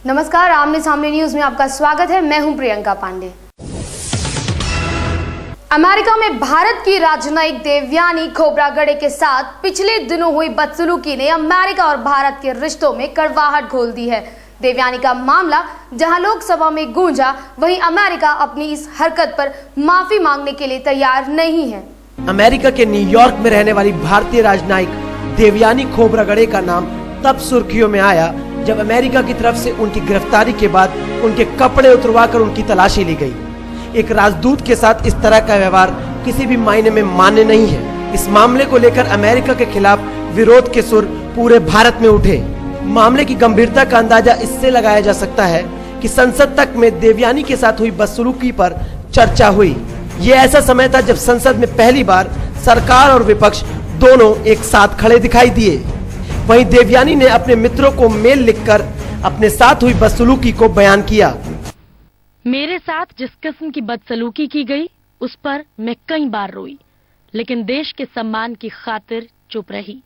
नमस्कार, आमने सामने न्यूज में आपका स्वागत है। मैं हूं प्रियंका पांडे। अमेरिका में भारत की राजनयिक देवयानी खोब्रागडे के साथ पिछले दिनों हुई बदसलूकी ने अमेरिका और भारत के रिश्तों में कड़वाहट घोल दी है। देवयानी का मामला जहां लोकसभा में गूंजा, वहीं अमेरिका अपनी इस हरकत पर माफी मांगने के लिए तैयार नहीं है। अमेरिका के न्यूयॉर्क में रहने वाली भारतीय राजनयिक देवयानी खोब्रागडे का नाम तब सुर्खियों में आया जब अमेरिका की तरफ से उनकी गिरफ्तारी के बाद उनके कपड़े उतरवाकर उनकी तलाशी ली गई। एक राजदूत के साथ इस तरह का व्यवहार किसी भी मायने में मान्य नहीं है। इस मामले को लेकर अमेरिका के खिलाफ विरोध के सुर पूरे भारत में उठे। मामले की गंभीरता का अंदाजा इससे लगाया जा सकता है कि संसद तक में देवयानी के साथ हुई बदसलूकी पर चर्चा हुई। ये ऐसा समय था जब संसद में पहली बार सरकार और विपक्ष दोनों एक साथ खड़े दिखाई दिए। वहीं देवयानी ने अपने मित्रों को मेल लिखकर अपने साथ हुई बदसलूकी को बयान किया। मेरे साथ जिस किस्म की बदसलूकी की गई उस पर मैं कई बार रोई, लेकिन देश के सम्मान की खातिर चुप रही।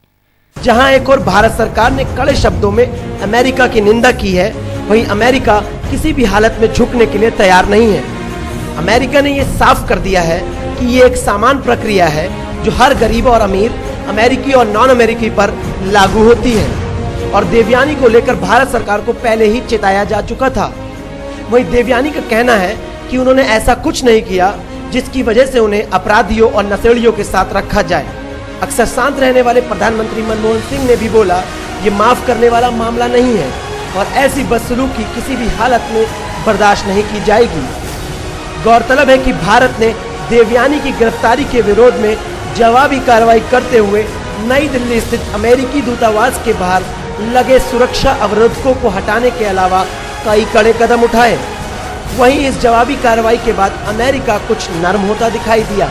जहां एक और भारत सरकार ने कड़े शब्दों में अमेरिका की निंदा की है, वहीं अमेरिका किसी भी हालत में झुकने के लिए तैयार नहीं है। अमेरिका ने यह साफ कर दिया है कि ये एक समान प्रक्रिया है जो हर गरीब और अमीर, अमेरिकी और नॉन अमेरिकी पर लागू होती है और देवयानी को लेकर भारत सरकार को पहले ही चेताया जा चुका था। वहीं देवयानी का कहना है कि उन्होंने ऐसा कुछ नहीं किया जिसकी वजह से उन्हें अपराधियों और नशेड़ियों के साथ रखा जाए। अक्सर शांत रहने वाले प्रधानमंत्री मनमोहन सिंह ने भी बोला, ये माफ करने वाला मामला नहीं है और ऐसी बदसलूकी किसी भी हालत में बर्दाश्त नहीं की जाएगी। गौरतलब है कि भारत ने देवयानी की गिरफ्तारी के विरोध में जवाबी कार्रवाई करते हुए नई दिल्ली स्थित अमेरिकी दूतावास के बाहर लगे सुरक्षा अवरोधकों को हटाने के अलावा कई कड़े कदम उठाए। वहीं इस जवाबी कार्रवाई के बाद अमेरिका कुछ नरम होता दिखाई दिया।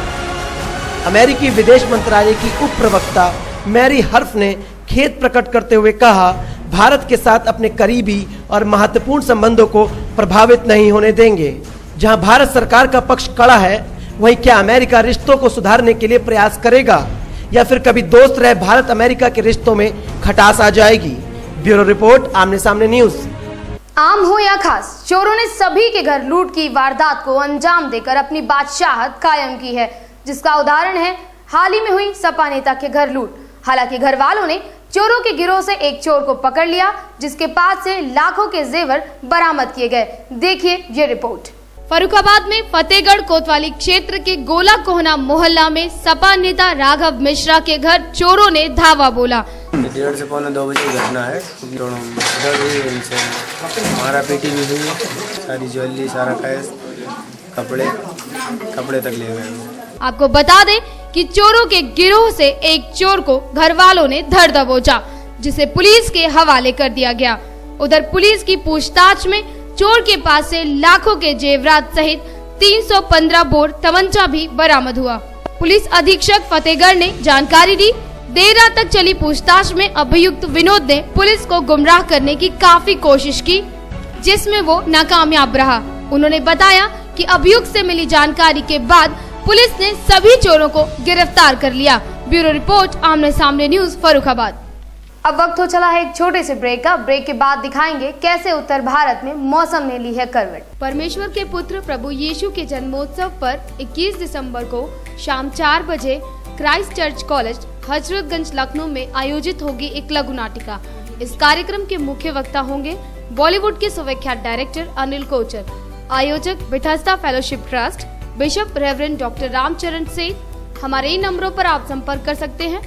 अमेरिकी विदेश मंत्रालय की उप प्रवक्ता मैरी हर्फ ने खेद प्रकट करते हुए कहा, भारत के साथ अपने करीबी और महत्वपूर्ण संबंधों को प्रभावित नहीं होने देंगे। जहां भारत सरकार का पक्ष कड़ा है, वहीं क्या अमेरिका रिश्तों को सुधारने के लिए प्रयास करेगा या फिर कभी दोस्त रहे भारत अमेरिका के रिश्तों में खटास आ जाएगी? ब्यूरो रिपोर्ट, आमने सामने न्यूज। आम हो या खास, चोरों ने सभी के घर लूट की वारदात को अंजाम देकर अपनी बादशाहत कायम की है, जिसका उदाहरण है हाल ही में हुई सपा नेता के घर लूट। हालांकि घर वालों ने चोरों के गिरोह से एक चोर को पकड़ लिया, जिसके पास से लाखों के जेवर बरामद किए गए। देखिए ये रिपोर्ट। फर्रुखाबाद में फतेहगढ़ कोतवाली क्षेत्र के गोला कोहना मोहल्ला में सपा नेता राघव मिश्रा के घर चोरों ने धावा बोला। 1:30 से पौने 2 बजे की घटना है। हमारा पेटी भी हुई, सारी ज्वेलरी, सारा कैश, कपड़े तक ले गए। आपको बता दें कि चोरों के गिरोह से एक चोर को घर वालों ने धर दबोचा, जिसे पुलिस के हवाले कर दिया गया। उधर पुलिस की पूछताछ में चोर के पास से लाखों के जेवरात सहित 315 बोर तमंचा भी बरामद हुआ। पुलिस अधीक्षक फतेहगढ़ ने जानकारी दी, देर रात तक चली पूछताछ में अभियुक्त विनोद ने पुलिस को गुमराह करने की काफी कोशिश की, जिसमें वो नाकामयाब रहा। उन्होंने बताया कि अभियुक्त से मिली जानकारी के बाद पुलिस ने सभी चोरों को गिरफ्तार कर लिया। ब्यूरो रिपोर्ट, आमने सामने न्यूज, फर्रुखाबाद। अब वक्त हो चला है एक छोटे से ब्रेक का। ब्रेक के बाद दिखाएंगे कैसे उत्तर भारत में मौसम ने ली है करवट। परमेश्वर के पुत्र प्रभु यीशु के जन्मोत्सव पर 21 दिसंबर को शाम 4 बजे Christ church college, Hazratganj, Lucknow में आयोजित होगी एक लघु नाटिका। इस कार्यक्रम के मुख्य वक्ता होंगे बॉलीवुड के सुविख्यात डायरेक्टर अनिल कोचर, आयोजक Bethesda fellowship trust, bishop reverend doctor Ramcharan Seth. हमारे इन नंबरों पर आप संपर्क कर सकते हैं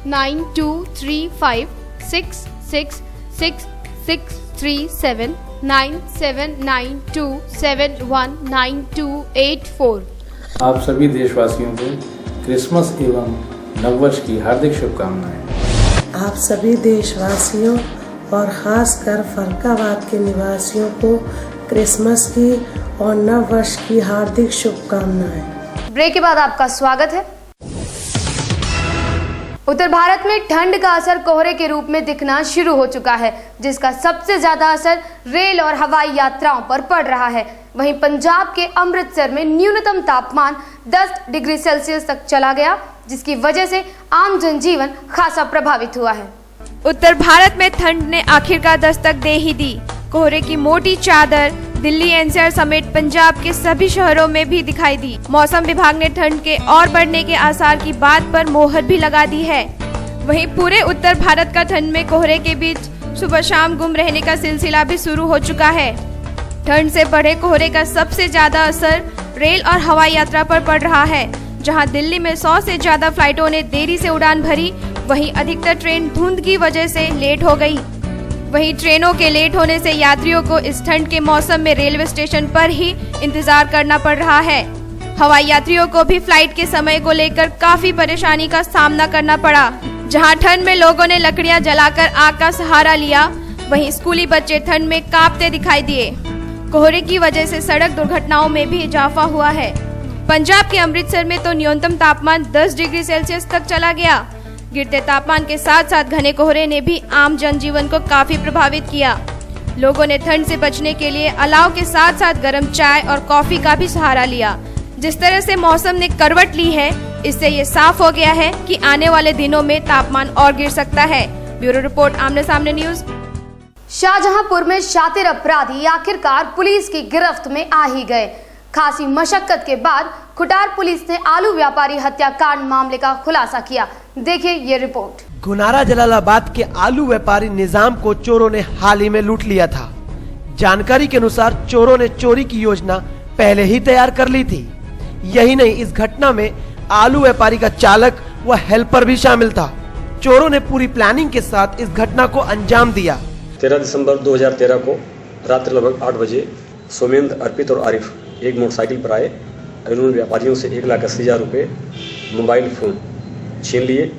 9235666637 9792719284। आप सभी देशवासियों को क्रिसमस एवं नववर्ष की हार्दिक शुभकामनाएं। आप सभी देशवासियों और खासकर फर्रुखाबाद के निवासियों को क्रिसमस की और नववर्ष की हार्दिक शुभकामनाएं। ब्रेक के बाद आपका स्वागत है। उत्तर भारत में ठंड का असर कोहरे के रूप में दिखना शुरू हो चुका है, जिसका सबसे ज्यादा असर रेल और हवाई यात्राओं पर पड़ रहा है। वहीं पंजाब के अमृतसर में न्यूनतम तापमान 10 डिग्री सेल्सियस तक चला गया, जिसकी वजह से आम जनजीवन खासा प्रभावित हुआ है। उत्तर भारत में ठंड ने आखिरकार दस्तक दे ही दी। कोहरे की मोटी चादर दिल्ली एनसीआर समेत पंजाब के सभी शहरों में भी दिखाई दी। मौसम विभाग ने ठंड के और बढ़ने के आसार की बात पर मोहर भी लगा दी है। वहीं पूरे उत्तर भारत का ठंड में कोहरे के बीच सुबह शाम गुम रहने का सिलसिला भी शुरू हो चुका है। ठंड से बढ़े कोहरे का सबसे ज्यादा असर रेल और हवाई यात्रा पर पड़ रहा है, जहां दिल्ली में 100 से ज्यादा फ्लाइटों ने देरी से उड़ान भरी। वहीं अधिकतर ट्रेन धुंध की वजह से लेट हो गई। वहीं ट्रेनों के लेट होने से यात्रियों को इस ठंड के मौसम में रेलवे स्टेशन पर ही इंतजार करना पड़ रहा है। हवाई यात्रियों को भी फ्लाइट के समय को लेकर काफी परेशानी का सामना करना पड़ा। जहां ठंड में लोगों ने लकड़ियां जलाकर आग का सहारा लिया, वहीं स्कूली बच्चे ठंड में कांपते दिखाई दिए। कोहरे की वजह से सड़क दुर्घटनाओं में भी इजाफा हुआ है। पंजाब के अमृतसर में तो न्यूनतम तापमान 10 डिग्री सेल्सियस तक चला गया। गिरते तापमान के साथ साथ घने कोहरे ने भी आम जनजीवन को काफी प्रभावित किया। लोगों ने ठंड से बचने के लिए अलाव के साथ साथ गर्म चाय और कॉफी का भी सहारा लिया। जिस तरह से मौसम ने करवट ली है, इससे ये साफ हो गया है कि आने वाले दिनों में तापमान और गिर सकता है। ब्यूरो रिपोर्ट, आमने सामने न्यूज। शाहजहांपुर में शातिर अपराधी आखिरकार पुलिस की गिरफ्त में आ ही गए। खासी मशक्कत के बाद खुटार पुलिस ने आलू व्यापारी हत्याकांड मामले का खुलासा किया। देखिए ये रिपोर्ट। गुनारा जलालाबाद के आलू व्यापारी निजाम को चोरों ने हाल ही में लूट लिया था। जानकारी के अनुसार चोरों ने चोरी की योजना पहले ही तैयार कर ली थी। यही नहीं, इस घटना में आलू व्यापारी का चालक व हेल्पर भी शामिल था। चोरों ने पूरी प्लानिंग के साथ इस घटना को अंजाम दिया। 13 दिसंबर 2013 को रात्रि लगभग 8 बजे सोमेंद्र, अर्पित और आरिफ एक मोटरसाइकिल पर आए। इन्होंने व्यापारियों से 1,80,000 रुपए, मोबाइल फोन छीन लिए।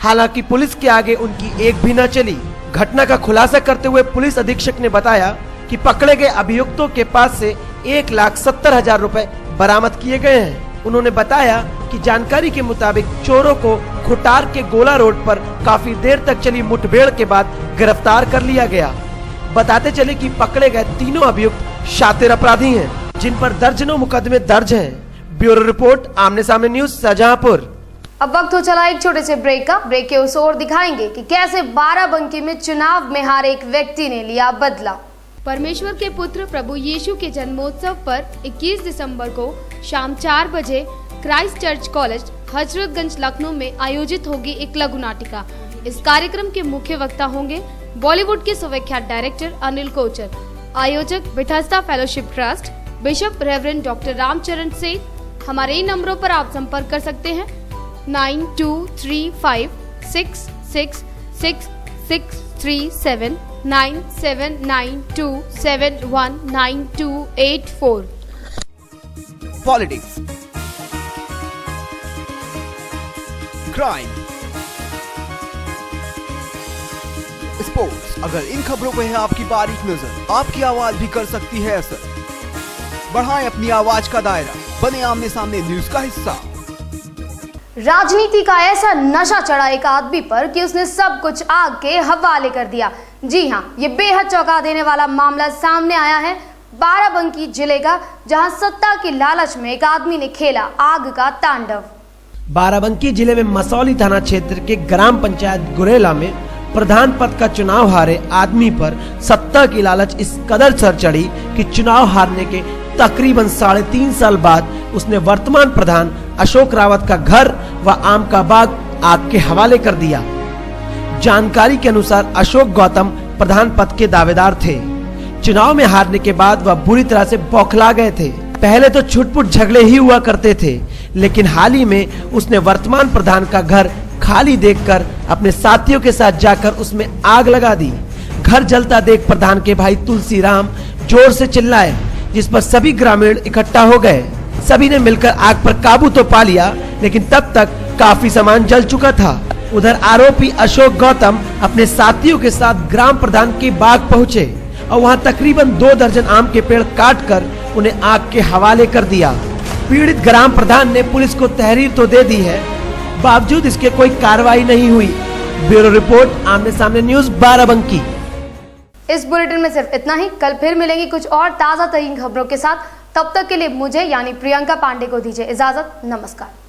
हालांकि पुलिस के आगे उनकी एक भी न चली। घटना का खुलासा करते हुए पुलिस अधीक्षक ने बताया कि पकड़े गए अभियुक्तों के पास से 1,70,000 रुपए बरामद किए गए हैं। उन्होंने बताया कि जानकारी के मुताबिक चोरों को खुटार के गोला रोड पर काफी देर तक चली मुठभेड़ के बाद गिरफ्तार कर लिया गया। बताते चले कि पकड़े गए तीनों अभियुक्त शातिर अपराधी हैं, जिन पर दर्जनों मुकदमे दर्ज हैं। ब्यूरो रिपोर्ट, आमने सामने न्यूज, शाहजहांपुर। अब वक्त हो चला एक छोटे से ब्रेक का। ब्रेक के उस ओर दिखाएंगे कि कैसे बाराबंकी में चुनाव में हारे एक व्यक्ति ने लिया बदला। परमेश्वर के पुत्र प्रभु यीशु के जन्मोत्सव पर 21 दिसंबर को शाम 4 बजे Christ church college Hazratganj Lucknow में आयोजित होगी एक लघु नाटिका। इस कार्यक्रम के मुख्य वक्ता होंगे बॉलीवुड के सुविख्यात डायरेक्टर अनिल कोचर, आयोजक Bethesda fellowship trust, bishop reverend doctor Ramcharan Seth. हमारे इन नंबरों पर आप संपर्क कर सकते हैं 9235666637 9792719284। पॉलिटिक्स, क्राइम, स्पोर्ट्स, अगर इन खबरों पे है आपकी बारीक नजर, आपकी आवाज भी कर सकती है असर। बढ़ाएं अपनी आवाज का दायरा, बने आमने सामने न्यूज का हिस्सा। राजनीति का ऐसा नशा चढ़ा एक आदमी पर कि उसने सब कुछ आग के हवाले कर दिया। जी हां, ये बेहद चौंका देने वाला मामला सामने आया है बाराबंकी जिले का, जहां सत्ता की लालच में एक आदमी ने खेला आग का तांडव। बाराबंकी जिले में मसौली थाना क्षेत्र के ग्राम पंचायत गुरेला में प्रधान पद का चुनाव हारे आदमी पर सत्ता की लालच इस कदर सर चढ़ी कि चुनाव हारने के तकरीबन 3.5 साल बाद उसने वर्तमान प्रधान अशोक रावत का घर व आम का बाग आग के हवाले कर दिया। जानकारी के अनुसार अशोक गौतम प्रधान पद के दावेदार थे। चुनाव में हारने के बाद वह बुरी तरह से बौखला गए थे। पहले तो छुटपुट झगड़े ही हुआ करते थे, लेकिन हाल ही में उसने वर्तमान प्रधान का घर खाली देखकर अपने साथियों के साथ जाकर उसमें आग लगा दी। घर जलता देख प्रधान के भाई तुलसीराम जोर से चिल्लाए, जिस पर सभी ग्रामीण इकट्ठा हो गए। सभी ने मिलकर आग पर काबू तो पा लिया, लेकिन तब तक काफी सामान जल चुका था। उधर आरोपी अशोक गौतम अपने साथियों के साथ ग्राम प्रधान के बाग पहुंचे और वहां तकरीबन 2 दर्जन आम के पेड़ काटकर उन्हें आग के हवाले कर दिया। पीड़ित ग्राम प्रधान ने पुलिस को तहरीर तो दे दी है, बावजूद इसके कोई कार्रवाई नहीं हुई। ब्यूरो रिपोर्ट, आमने सामने न्यूज, बाराबंकी। इस बुलेटिन में सिर्फ इतना ही। कल फिर मिलेंगे कुछ और ताजा तरीन खबरों के साथ। तब तक के लिए मुझे यानी प्रियंका पांडे को दीजिए इजाजत। नमस्कार।